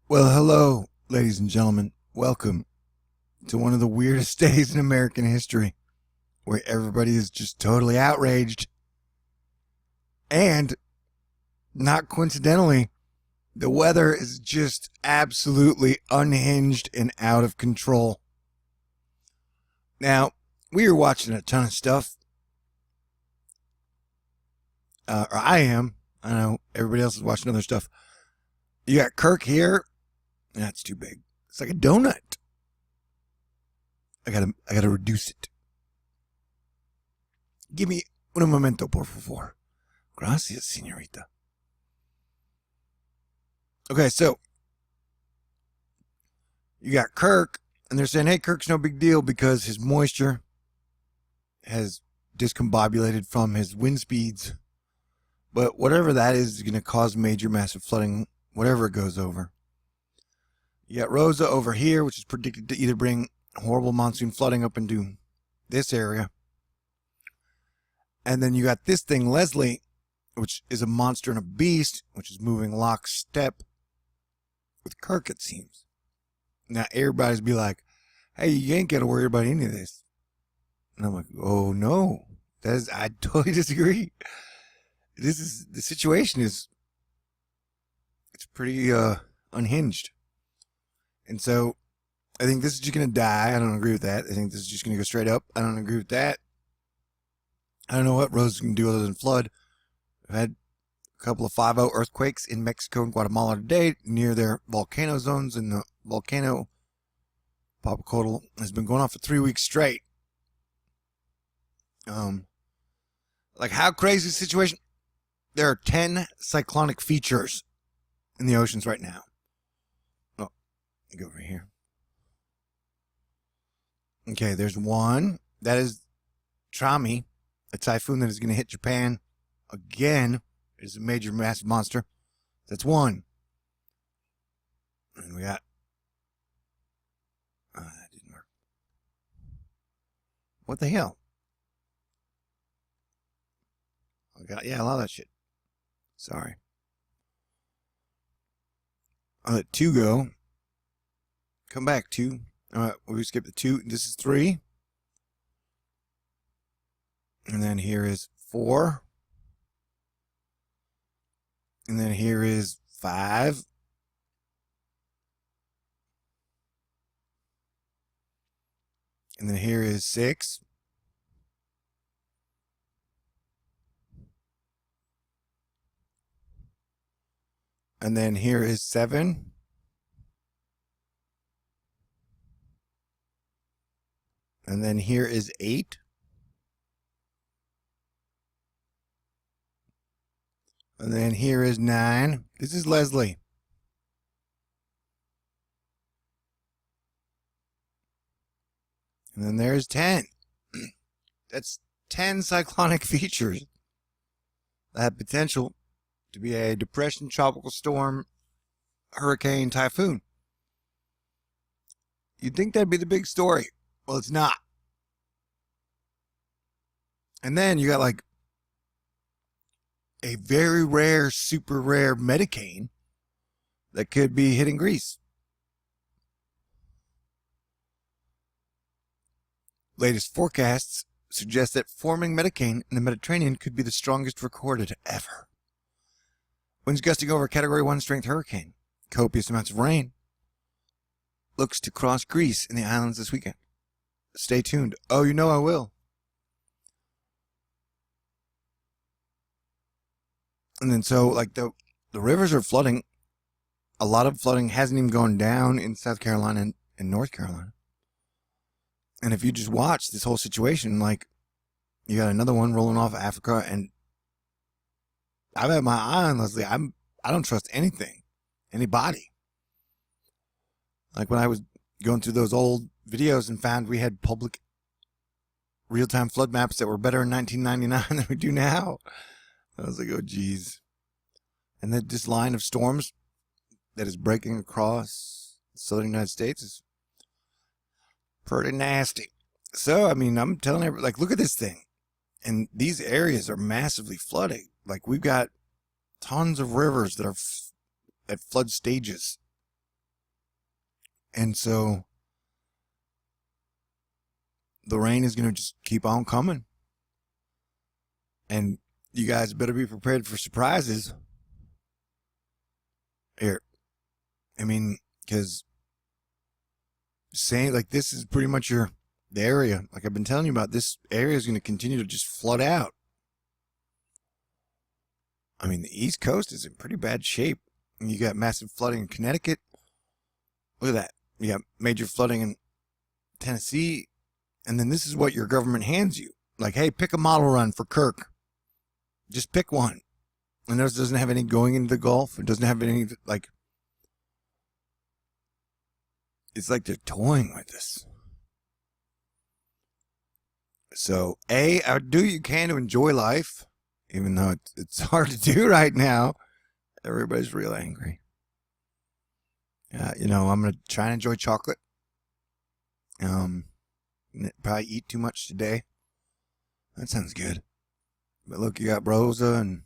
Well, hello, ladies and gentlemen. Welcome to one of the weirdest days in American history where everybody is just totally outraged. And, not coincidentally, the weather is just absolutely unhinged and out of control. Now, we are watching a ton of stuff. Or I am. I know everybody else is watching other stuff. You got Kirk here. That's too big. It's like a donut. I gotta reduce it. Give me un momento, por favor. Gracias, señorita. Okay, so you got Kirk, and they're saying, hey, Kirk's no big deal because his moisture has discombobulated from his wind speeds. But whatever that is going to cause major, massive flooding, whatever it goes over. You got Rosa over here, which is predicted to either bring horrible monsoon flooding up into this area. And then you got this thing, Leslie, which is a monster and a beast, which is moving lockstep with Kirk, it seems. Now, everybody's be like, hey, you ain't got to worry about any of this. And I'm like, oh, no. I totally disagree. The situation is, it's pretty unhinged. And so, I think this is just going to die. I don't agree with that. I think this is just going to go straight up. I don't agree with that. I don't know what Rose can do other than flood. I've had a couple of 5.0 earthquakes in Mexico and Guatemala today near their volcano zones, and the volcano Popocatépetl has been going on for 3 weeks straight. Like, how crazy is the situation? There are 10 cyclonic features in the oceans right now. Oh, go over here. Okay, there's one. That is Trami, a typhoon that is going to hit Japan again. It is a major, massive monster. That's one. And we got... that didn't work. What the hell? Yeah, a lot of that shit. Sorry. I'll let 2 go. Come back, 2. Alright, we skip the 2. This is 3. And then here is 4. And then here is 5. And then here is 6. And then here is 7. And then here is 8. And then here is 9. This is Leslie. And then there's 10. That's 10 cyclonic features that have potential to be a depression, tropical storm, hurricane, typhoon. You'd think that'd be the big story. Well, it's not. And then you got like a very rare, super rare metacane that could be hitting Greece. Latest forecasts suggest that forming metacane in the Mediterranean could be the strongest recorded ever. Winds gusting over Category 1 strength hurricane. Copious amounts of rain. Looks to cross Greece and the islands this weekend. Stay tuned. Oh, you know I will. And then so, like, the rivers are flooding. A lot of flooding hasn't even gone down in South Carolina and North Carolina. And if you just watch this whole situation, like, you got another one rolling off Africa, and I've had my eye on Leslie. I don't trust anything, anybody. Like when I was going through those old videos and found we had public real-time flood maps that were better in 1999 than we do now. I was like, oh, geez. And then this line of storms that is breaking across the southern United States is pretty nasty. So, I mean, I'm telling everybody, like, look at this thing. And these areas are massively flooding. Like, we've got tons of rivers that are at flood stages. And so the rain is going to just keep on coming. And you guys better be prepared for surprises here. I mean, because saying like this is pretty much the area. Like I've been telling you about, this area is going to continue to just flood out. I mean, the East Coast is in pretty bad shape. You got massive flooding in Connecticut. Look at that. You got major flooding in Tennessee. And then this is what your government hands you. Like, hey, pick a model run for Kirk. Just pick one. And theirs doesn't have any going into the Gulf. It doesn't have any, like, it's like they're toying with this. So, A, do what you can to enjoy life, even though it's hard to do right now. Everybody's real angry. You know, I'm going to try and enjoy chocolate. Probably eat too much today. That sounds good. But look, you got Rosa, and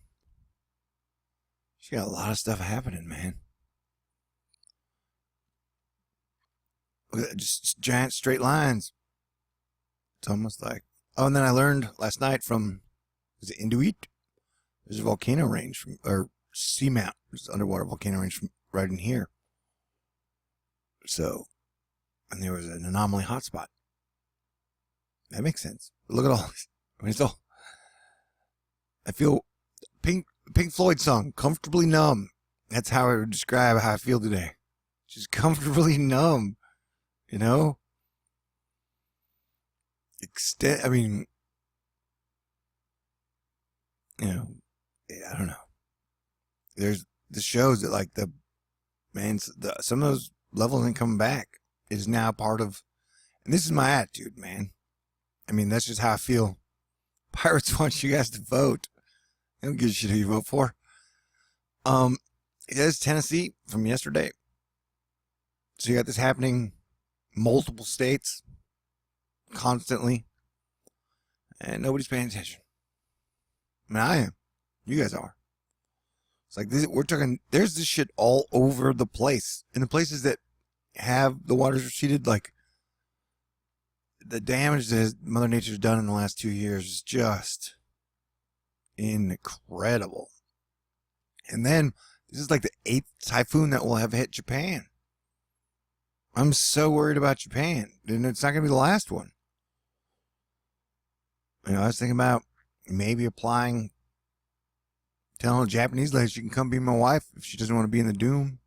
she got a lot of stuff happening, man. Look at that, just giant straight lines. It's almost like... Oh, and then I learned last night from... Is it Inuit? There's a volcano range from... Or seamount. There's an underwater volcano range from right in here. So... And there was an anomaly hotspot. That makes sense. But look at all this. I mean, it's all... I feel... Pink Floyd song, Comfortably Numb. That's how I would describe how I feel today. Just comfortably numb. You know? I mean... You know... I don't know. This shows that, like, some of those levels ain't coming back. It is now part of... And this is my attitude, man. I mean, that's just how I feel. Pirates want you guys to vote. I don't give a shit who you vote for. It is Tennessee from yesterday. So you got this happening multiple states constantly. And nobody's paying attention. I mean, I am. You guys are. It's like this, we're talking, there's this shit all over the place. In the places that have the waters receded, like the damage that Mother Nature's done in the last 2 years is just incredible. And then this is like the 8th typhoon that will have hit Japan. I'm so worried about Japan, and it's not going to be the last one. You know, I was thinking about maybe telling a Japanese lady she can come be my wife if she doesn't want to be in the doom.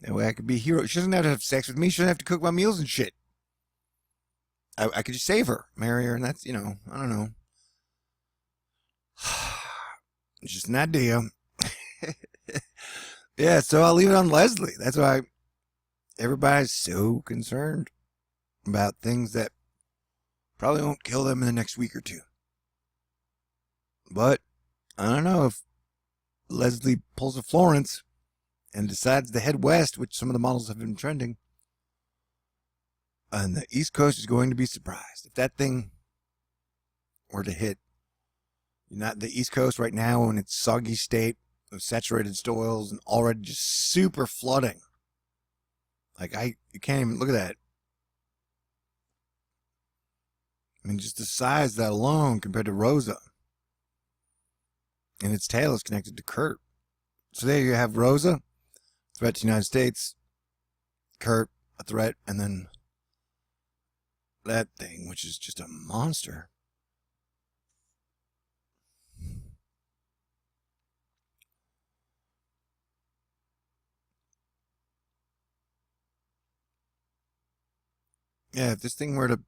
That way I could be a hero. She doesn't have to have sex with me. She doesn't have to cook my meals and shit. I could just save her, marry her, and that's, you know, I don't know. It's just an idea. Yeah, so I'll leave it on Leslie. That's why everybody's so concerned about things that probably won't kill them in the next week or two. But I don't know if Leslie pulls a Florence and decides to head west, which some of the models have been trending. And the East Coast is going to be surprised. If that thing were to hit, not the East Coast right now in its soggy state of saturated soils and already just super flooding. Like you can't even look at that. I mean, just the size of that alone compared to Rosa. And its tail is connected to Kurt. So there you have Rosa, threat to the United States, Kurt, a threat, and then that thing, which is just a monster. Yeah, if this thing were to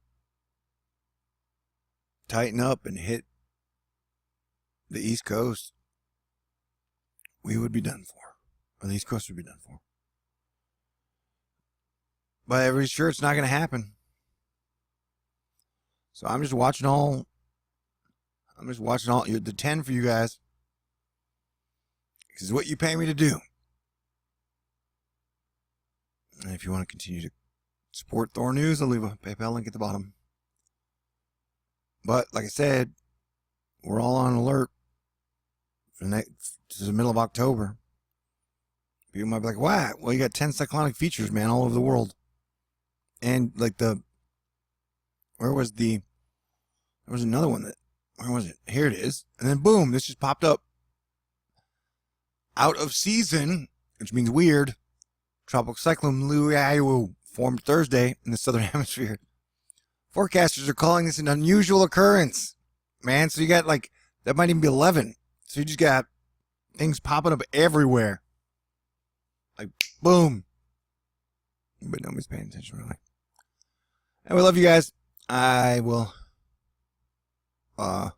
tighten up and hit the East Coast, we would be done for. Or the East Coast would be done for. But everybody's sure it's not going to happen. So I'm just watching all the 10 for you guys. This is what you pay me to do. And if you want to continue to support THORNEWS, I'll leave a PayPal link at the bottom. But like I said, we're all on alert for the middle of October. People might be like, "Why? Well, you got 10 cyclonic features, man, all over the world." And like there was another one where was it? Here it is. And then boom, this just popped up. Out of season, which means weird. Tropical cyclone Luau formed Thursday in the southern hemisphere. Forecasters are calling this an unusual occurrence. Man, so you got like, that might even be 11. So you just got things popping up everywhere. Like, boom. But nobody's paying attention, really. And we love you guys. I will talk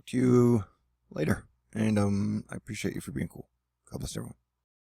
to you later. And I appreciate you for being cool. God bless everyone.